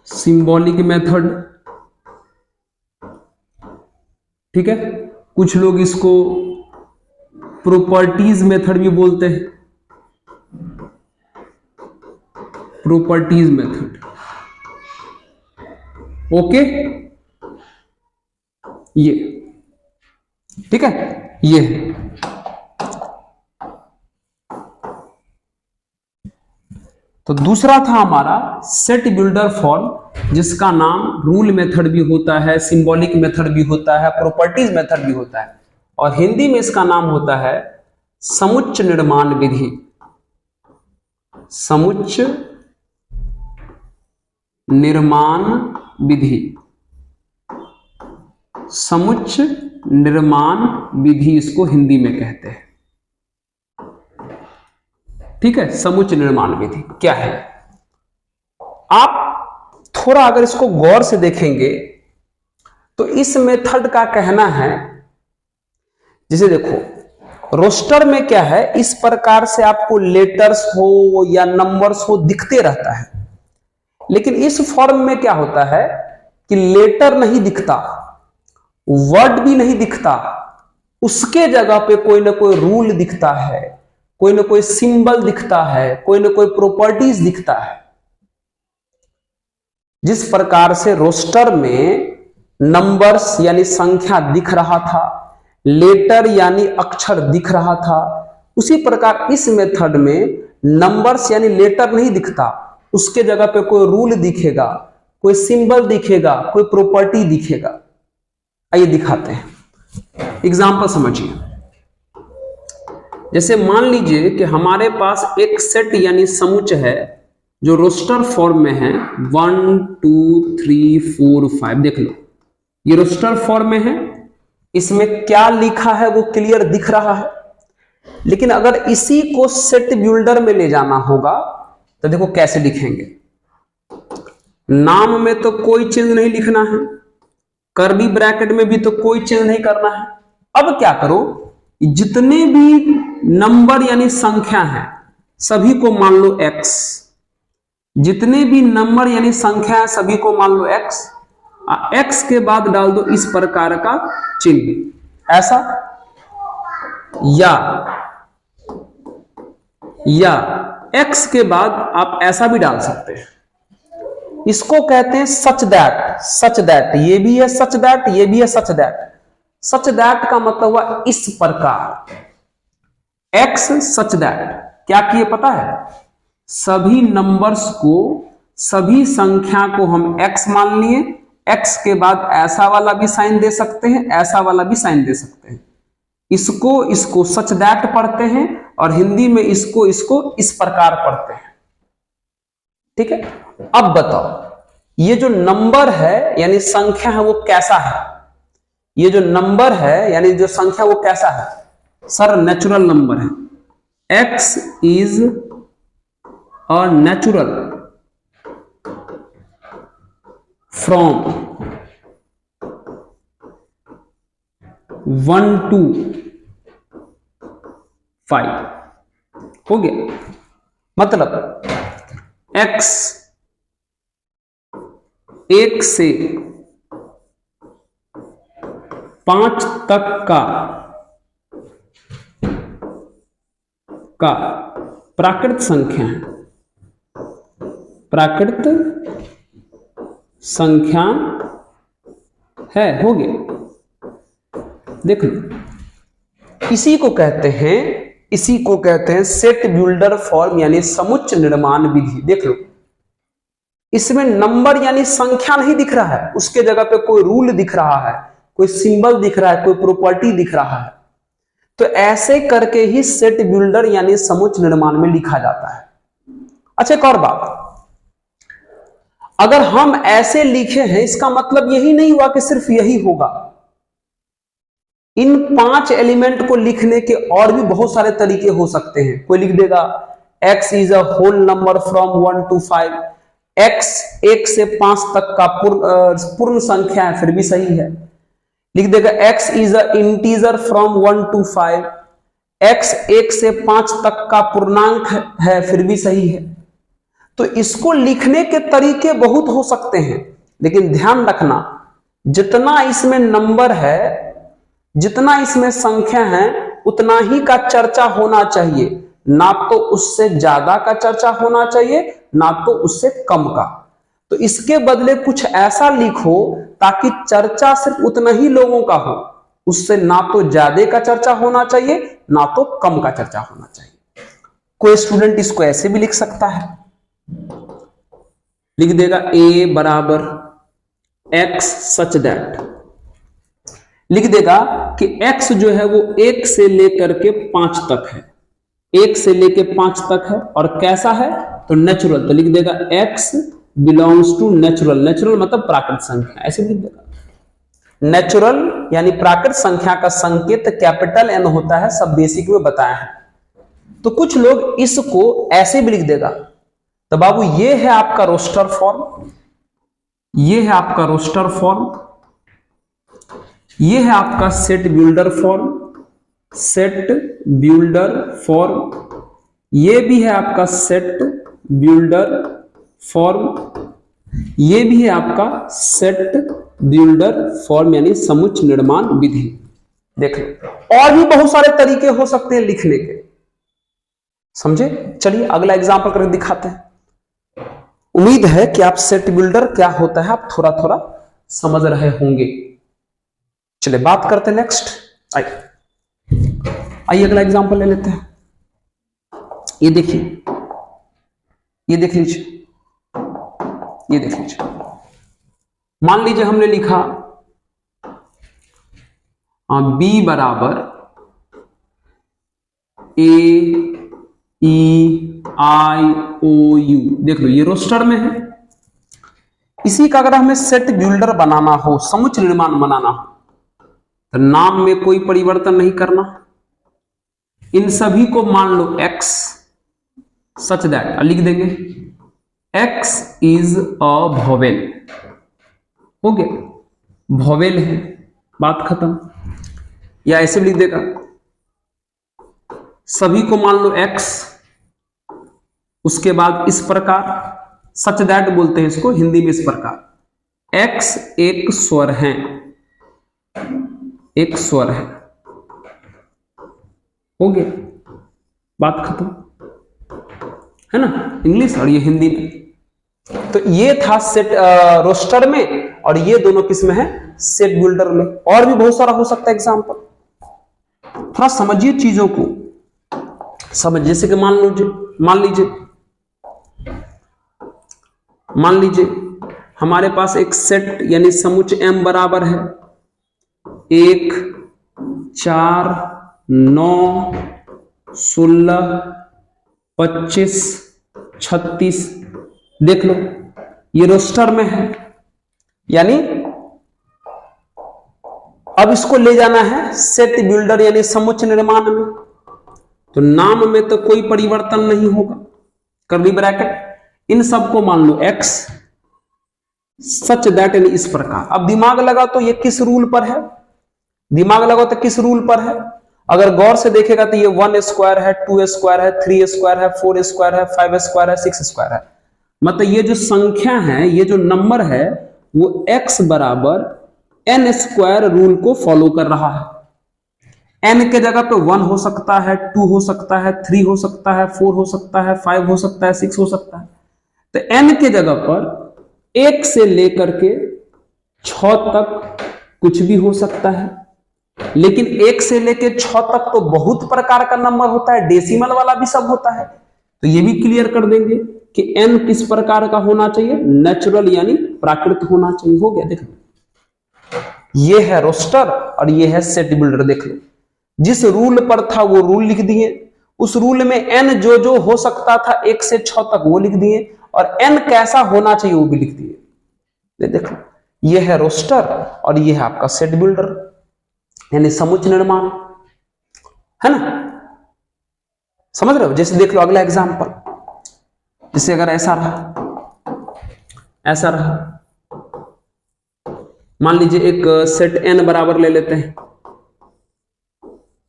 Speaker 1: सिंबॉलिक मेथड। ठीक है, कुछ लोग इसको प्रॉपर्टीज मेथड भी बोलते हैं, प्रॉपर्टीज मेथड। ओके, ये ठीक है, ये है। तो दूसरा था हमारा सेट बिल्डर फॉर्म, जिसका नाम रूल मेथड भी होता है, सिंबॉलिक मेथड भी होता है, प्रॉपर्टीज मेथड भी होता है, और हिंदी में इसका नाम होता है समुच्च निर्माण विधि। समुच्च निर्माण विधि, समुच्च निर्माण विधि इसको हिंदी में कहते हैं। ठीक है, समुच्च निर्माण विधि क्या है? आप थोड़ा अगर इसको गौर से देखेंगे तो इस मेथड का कहना है, जैसे देखो रोस्टर में क्या है, इस प्रकार से आपको लेटर्स हो या नंबर्स हो दिखते रहता है, लेकिन इस फॉर्म में क्या होता है कि लेटर नहीं दिखता, वर्ड भी नहीं दिखता, उसके जगह पे कोई ना कोई रूल दिखता है, कोई ना कोई सिंबल दिखता है, कोई ना कोई प्रॉपर्टीज दिखता है। जिस प्रकार से रोस्टर में नंबर्स यानी संख्या दिख रहा था, लेटर यानी अक्षर दिख रहा था, उसी प्रकार इस मेथड में नंबर्स यानी लेटर नहीं दिखता, उसके जगह पे कोई रूल दिखेगा, कोई सिंबल दिखेगा, कोई प्रॉपर्टी दिखेगा। आइए दिखाते हैं, एग्जांपल समझिए। जैसे मान लीजिए कि हमारे पास एक सेट यानी समुच्च है जो रोस्टर फॉर्म में है, 1 2 3 4 5। देख लो, ये रोस्टर फॉर्म में है, इसमें क्या लिखा है वो क्लियर दिख रहा है। लेकिन अगर इसी को सेट बिल्डर में ले जाना होगा तो देखो कैसे लिखेंगे। नाम में तो कोई चीज नहीं लिखना है, कर्ली ब्रैकेट में भी तो कोई चेंज नहीं करना है। अब क्या करो, जितने भी नंबर यानी संख्या है सभी को मान लो x, जितने भी नंबर यानी संख्या है सभी को मान लो x, x के बाद डाल दो इस प्रकार का चिन्ह, ऐसा, या x के बाद आप ऐसा भी डाल सकते हैं। इसको कहते हैं सच दैट। सच दैट ये भी है, सच दैट ये भी है, सच दैट। सच दैट का मतलब हुआ इस प्रकार, x सच दैट। क्या किए पता है, सभी नंबर्स को, सभी संख्या को हम x मान लिए, x के बाद ऐसा वाला भी साइन दे सकते हैं, ऐसा वाला भी साइन दे सकते हैं। इसको सच दैट पढ़ते हैं और हिंदी में इसको इस प्रकार पढ़ते हैं। ठीक है, अब बताओ ये जो नंबर है यानी संख्या है वो कैसा है? ये जो नंबर है यानी जो संख्या वो कैसा है? सर नेचुरल नंबर है। x is a natural from 1 to 5 हो गया। मतलब x 1 से 5 तक का प्राकृत संख्या है, प्राकृत संख्या है, हो गया। देख लो, इसी को कहते हैं सेट बिल्डर फॉर्म यानी समुच्चय निर्माण विधि। देख लो, इसमें नंबर यानी संख्या नहीं दिख रहा है, उसके जगह पे कोई रूल दिख रहा है, कोई सिंबल दिख रहा है, कोई प्रॉपर्टी दिख रहा है। तो ऐसे करके ही सेट बिल्डर यानी समुच्चय निर्माण में लिखा जाता है। अच्छा, एक और बात, अगर हम ऐसे लिखे हैं इसका मतलब यही नहीं हुआ कि सिर्फ यही होगा। इन 5 एलिमेंट को लिखने के और भी बहुत सारे तरीके हो सकते हैं। कोई लिख देगा x is a whole number from 1 to 5, x 1 से 5 तक का पूर्ण संख्या है, फिर भी सही है। लिख देगा x is a integer from 1 to 5, x 1 से 5 तक का पूर्णांक है, फिर भी सही है। तो इसको लिखने के तरीके बहुत हो सकते हैं, लेकिन ध्यान रखना जितना इसमें नंबर है, जितना इसमें संख्या है, उतना ही का चर्चा होना चाहिए, ना तो उससे ज्यादा का चर्चा होना चाहिए, ना तो उससे कम का। तो इसके बदले कुछ ऐसा लिखो ताकि चर्चा सिर्फ उतना ही लोगों का हो, उससे ना तो ज्यादा का चर्चा होना चाहिए, ना तो कम का चर्चा होना चाहिए। कोई स्टूडेंट इसको ऐसे भी लिख सकता है, लिख देगा a बराबर x सच दैट, लिख देगा कि x जो है वो 1 से लेकर के 5 तक है, 1 से लेकर 5 तक है, और कैसा है तो नेचुरल। तो लिख देगा x belongs to natural, natural मतलब प्राकृत संख्या, ऐसे लिख देगा। नेचुरल यानी प्राकृत संख्या का संकेत कैपिटल N होता है, सब बेसिक में बताया है। तो कुछ लोग इसको ऐसे भी लिख देगा। तो बाबू ये है आपका रोस्टर फॉर्म, ये है आपका रोस्टर फॉर्म, ये है आपका set builder form, set builder form, ये भी है आपका सेट बिल्डर फॉर्म, ये भी है आपका सेट बिल्डर फॉर्म यानी समुच्चय निर्माण विधि। देख लो, और भी बहुत सारे तरीके हो सकते हैं लिखने के, समझे। चलिए अगला एग्जांपल करके दिखाते हैं। उम्मीद है कि आप सेट बिल्डर क्या होता है आप थोड़ा थोड़ा समझ रहे होंगे। चलिए बात करते हैं नेक्स्ट। आइए अगला एग्जांपल ले लेते हैं। ये देखिए, ये देख लीजिए, ये देख लीजिए। मान लीजिए हमने लिखा b बराबर AEIOU। देख लो ये रोस्टर में है। इसी का अगर हमें सेट बिल्डर बनाना हो, समुच्चय निर्माण बनाना हो, तो नाम में कोई परिवर्तन नहीं करना, इन सभी को मान लो x सच दैट, लिख देंगे x इज अ वोवेल, हो गया वोवेल है, बात खत्म। या ऐसे भी लिख देगा सभी को मान लो x, उसके बाद इस प्रकार सच दैट बोलते हैं इसको हिंदी में, इस प्रकार x एक स्वर है, एक स्वर है, हो गया, बात खत्म, है ना, इंग्लिश और ये हिंदी में। तो ये था सेट रोस्टर में, और ये दोनों किस में है, सेट बिल्डर में। और भी बहुत सारा हो सकता है एग्जांपल, थोड़ा समझिए चीजों को, समझ। जैसे कि मान लीजिए हमारे पास एक सेट यानी समुच्चय m बराबर है 1, 4, 9, 16, 25, 36। देख लो ये रोस्टर में है, यानी अब इसको ले जाना है सेट बिल्डर यानी समुच्चय निर्माण में। तो नाम में तो कोई परिवर्तन नहीं होगा, कर्ली ब्रैकेट, इन सबको मान लो x सच दैट यानी इस प्रकार। अब दिमाग लगा तो ये किस रूल पर है, दिमाग लगा तो किस रूल पर है। अगर गौर से देखेगा तो ये 1 स्क्वायर है, 2 स्क्वायर है, 3 स्क्वायर है, 4 स्क्वायर है, 5 स्क्वायर है, 6 स्क्वायर है। मतलब ये जो संख्या है, ये जो नंबर है, वो x बराबर n स्क्वायर रूल को फॉलो कर रहा है। n के जगह पे 1 हो सकता है, 2 हो सकता है, 3 हो सकता है, 4 हो सकता है, 5 हो सकता है, 6 हो सकता है। तो n के जगह पर 1 से लेकर के 6 तक कुछ भी हो सकता है। लेकिन 1 से लेके 6 तक तो बहुत प्रकार का नंबर होता है, डेसिमल वाला भी सब होता है। तो ये भी क्लियर कर देंगे कि n किस प्रकार का होना चाहिए, नेचुरल यानी प्राकृत होना चाहिए। हो गया, देख लो ये है रोस्टर और ये है सेट बिल्डर। देख लो जिस रूल पर था वो रूल लिख दिए, उस रूल में n जो जो हो सकता था 1 से 6 तक वो लिख दिए, और n कैसा होना चाहिए वो भी लिख दिए। देख लो ये है रोस्टर और ये है आपका सेट बिल्डर यानी समुच्चय निर्माण, है ना, समझ रहे हो। जैसे देख लो अगला एग्जांपल, जैसे अगर ऐसा रहा, मान लीजिए एक सेट n बराबर ले लेते हैं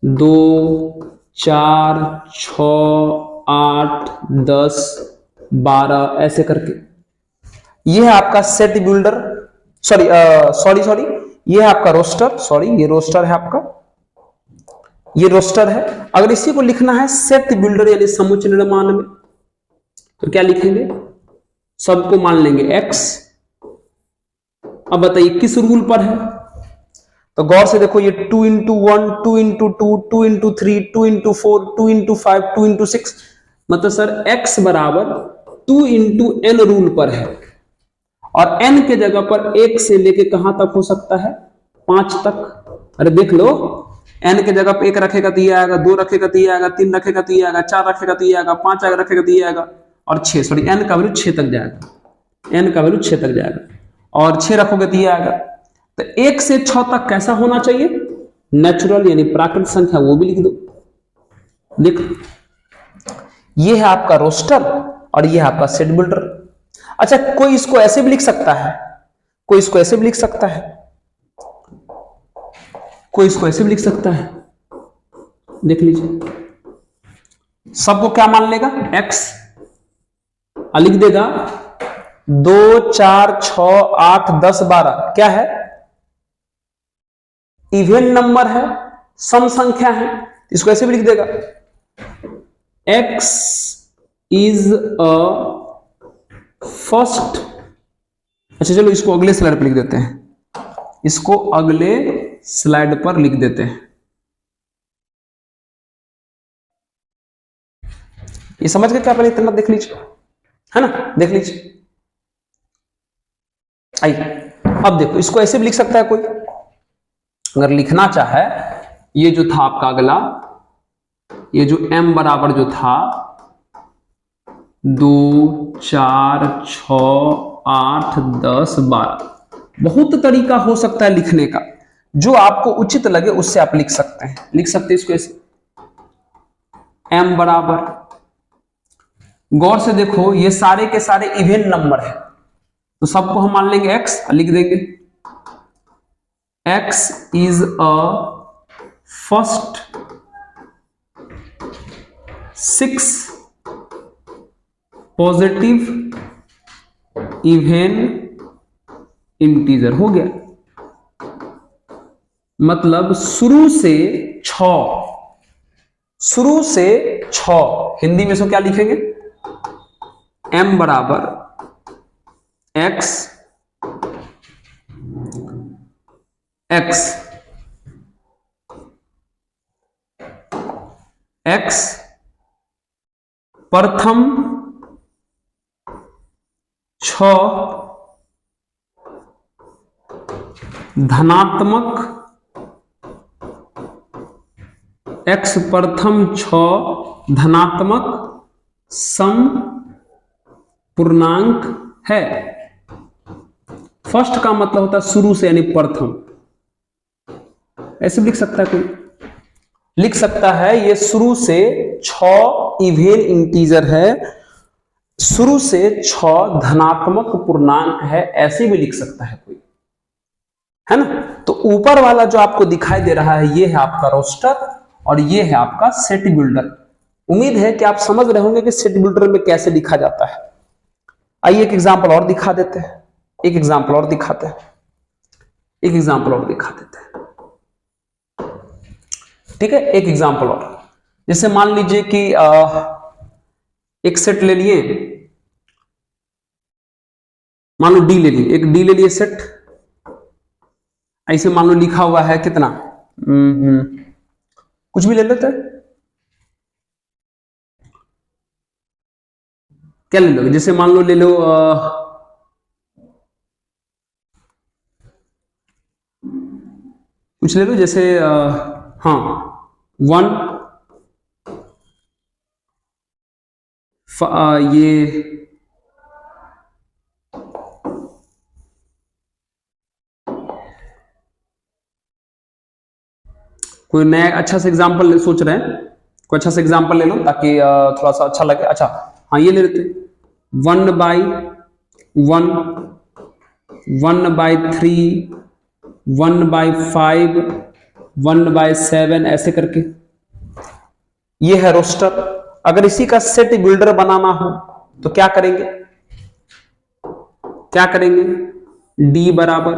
Speaker 1: 2 4 6 8 10 12 ऐसे करके। ये है आपका सेट बिल्डर, सॉरी ये है आपका रोस्टर, ये रोस्टर है आपका, ये रोस्टर है। अगर इसी को लिखना है सेट बिल्डर यानी समुच्चय निर्माण में, तो क्या लिखेंगे, सबको मान लेंगे x। अब बताइए किस रूल पर है, तो गौर से देखो ये 2 into 1 2 into 2 2 into 3 2 into 4 2 into 5 2 into 6, मतलब सर x बराबर 2 into n रूल पर है, और n के जगह पर 1 से लेके कहां तक हो सकता है, 5 तक। अरे देख लो n के जगह पर 1 रखेगा तो ये आएगा, 2 रखेगा तो ये आएगा, 3 रखेगा तो ये आएगा, 4 रखेगा तो ये आएगा, 5 रखेगा तो ये आएगा, और 6 सॉरी n का वैल्यू 6 तक जाएगा, n का वैल्यू 6 तक जाएगा, और 6 रखोगे तो ये आएगा। तो 1 से 6 तक कैसा होना चाहिए, नेचुरल यानी प्राकृत संख्या, वो भी लिख दो। देखो ये है आपका रोस्टर और ये है आपका सेट बिल्डर। अच्छा कोई इसको ऐसे भी लिख सकता है, कोई इसको ऐसे भी लिख सकता है, कोई इसको ऐसे भी लिख सकता है। देख लीजिए सबको क्या मान लेगा, x, लिख देगा 2 4 6 8 10 12, क्या है, इवन नंबर है, सम संख्या है, इसको ऐसे भी लिख देगा x इज अ फर्स्ट। अच्छा चलो इसको अगले स्लाइड पर लिख देते हैं, इसको अगले स्लाइड पर लिख देते हैं। ये समझ गए क्या, पहले इतना देख लीजिए, है ना, देख लीजिए। आइए अब देखो इसको ऐसे भी लिख सकता है कोई, अगर लिखना चाहे, ये जो था आपका अगला, ये जो m बराबर जो था 2 4 6 8 10 12, बहुत तरीका हो सकता है लिखने का, जो आपको उचित लगे उससे आप लिख सकते हैं। लिख सकते हैं इसको ऐसे, m बराबर, गौर से देखो ये सारे के सारे इवन नंबर है, तो सबको हम मान लेंगे x, लिख देंगे x is a first 6 positive even integer. हो गया, मतलब शुरू से 6, हिंदी में इसको क्या लिखेंगे, m बराबर x प्रथम 6 धनात्मक, x प्रथम 6 धनात्मक सम पूर्णांक है। फर्स्ट का मतलब होता है शुरू से यानी प्रथम, ऐसे लिख सकता है कोई, लिख सकता है ये शुरू से 6 इवन इंटीजर है, शुरू से 6 धनात्मक पूर्णांक है, ऐसे भी लिख सकता है कोई, है ना। तो ऊपर वाला जो आपको दिखाई दे रहा है ये है आपका रोस्टर और ये है आपका सेट बिल्डर। उम्मीद है कि आप समझ रहे होंगे कि सेट बिल्डर में कैसे लिखा जाता है। आइए एक एग्जांपल और दिखा देते हैं, एक एग्जांपल और दिखाते हैं, एक एग्जांपल और दिखा देते हैं, ठीक है। एक एग्जांपल और, जैसे मान लीजिए कि एक सेट ले लिए, मान लो डी ले लिए, एक डी ले लिए सेट, ऐसे मान लो लिखा हुआ है कितना कुछ भी ले लेते हैं, क्या ले लो, जैसे मान लो ले लो कुछ ले लो, जैसे हाँ 1 ये कोई नया अच्छा सा एग्जांपल सोच रहे हैं, कोई अच्छा सा एग्जांपल ले लो ताकि थोड़ा सा अच्छा लगे। अच्छा हाँ ये ले लेते 1/1, 1/3, 1/5, 1/7 ऐसे करके ये है रोस्टर। अगर इसी का सेट बिल्डर बनाना हो तो क्या करेंगे, क्या करेंगे, डी बराबर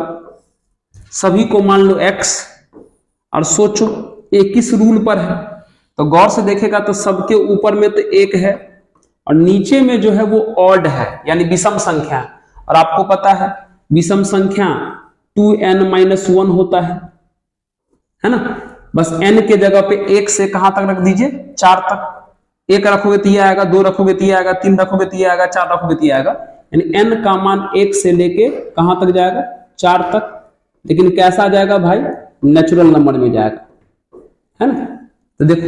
Speaker 1: सभी को मान लो x, और सोचो ये किस रूल पर है, तो गौर से देखेगा तो सबके ऊपर में तो 1 है और नीचे में जो है वो ऑड है, यानी विषम संख्या है। और आपको पता है विषम संख्या 2n-1 होता है ना। बस n के जगह पे 1 से कहां तक रख दीजिए, 4 तक। 1 रखोगे तो ये आएगा, 2 रखोगे तो ये आएगा, 3 रखोगे तो ये आएगा, 4 रखोगे तो ये आएगा, यानी n का मान 1 से लेके कहां तक जाएगा, 4 तक। लेकिन कैसा जाएगा भाई, नेचुरल नंबर में जाएगा, है ना। तो देखो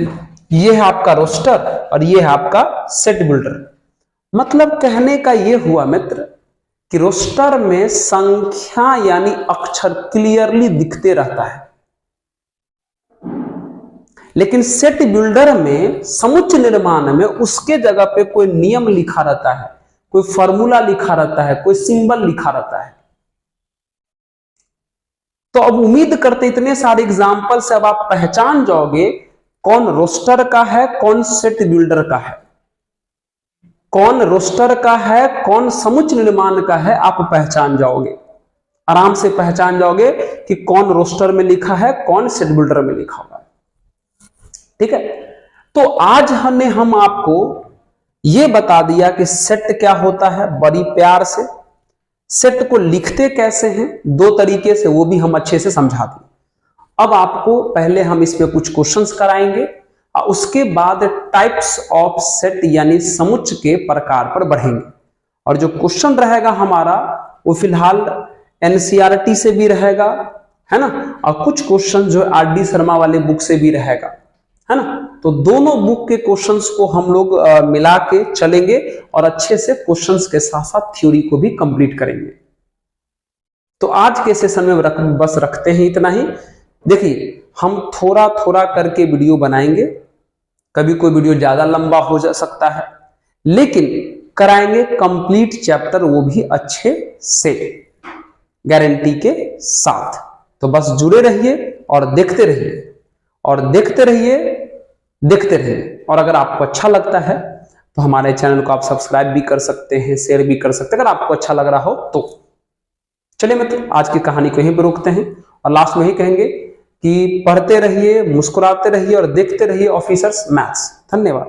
Speaker 1: ये है आपका रोस्टर और ये है आपका सेट बिल्डर। मतलब कहने का ये हुआ मित्र कि रोस्टर में संख्या यानी अक्षर क्लियरली दिखते रहता है, लेकिन सेट बिल्डर में समुच्चय निर्माण में उसके जगह पे कोई नियम लिखा रहता है, कोई फॉर्मूला लिखा रहता है, कोई सिंबल लिखा रहता है। तो अब उम्मीद करते इतने सारे एग्जाम्पल से अब आप पहचान जाओगे कौन रोस्टर का है, कौन सेट बिल्डर का है, कौन रोस्टर का है, कौन समुच्चय निर्माण का है। आप पहचान जाओगे, आराम से पहचान जाओगे कि कौन रोस्टर में लिखा है, कौन सेट बिल्डर में लिखा हुआ है। ठीक है, तो आज हम आपको यह बता दिया कि सेट क्या होता है, बड़ी प्यार से। सेट को लिखते कैसे हैं, 2 तरीके से, वो भी हम अच्छे से समझा दिए। अब आपको पहले हम इस पे कुछ क्वेश्चंस कराएंगे और उसके बाद टाइप्स ऑफ सेट यानी समुच्चय के प्रकार पर बढ़ेंगे। और जो क्वेश्चन रहेगा हमारा वो फिलहाल एनसीईआरटी से भी रहेगा, है ना, और कुछ क्वेश्चन जो आरडी शर्मा वाले बुक से भी रहेगा, है ना। तो दोनों बुक के क्वेश्चंस को हम लोग मिला के चलेंगे और अच्छे से क्वेश्चंस के साथ साथ थ्योरी को भी कंप्लीट करेंगे। तो आज के सेशन में बस रखते हैं इतना ही। देखिए हम थोड़ा थोड़ा करके वीडियो बनाएंगे, कभी कोई वीडियो ज्यादा लंबा हो जा सकता है, लेकिन कराएंगे कंप्लीट चैप्टर, वो भी अच्छे से, गारंटी के साथ। तो बस जुड़े रहिए और देखते रहिए और देखते रहिए, देखते रहिए। और अगर आपको अच्छा लगता है तो हमारे चैनल को आप सब्सक्राइब भी कर सकते हैं, शेयर भी कर सकते हैं, अगर आपको अच्छा लग रहा हो तो। चलिए मित्र, आज की कहानी को यहीं पर रोकते हैं और लास्ट में ही कहेंगे कि पढ़ते रहिए, मुस्कुराते रहिए और देखते रहिए ऑफिसर्स मैथ्स। धन्यवाद।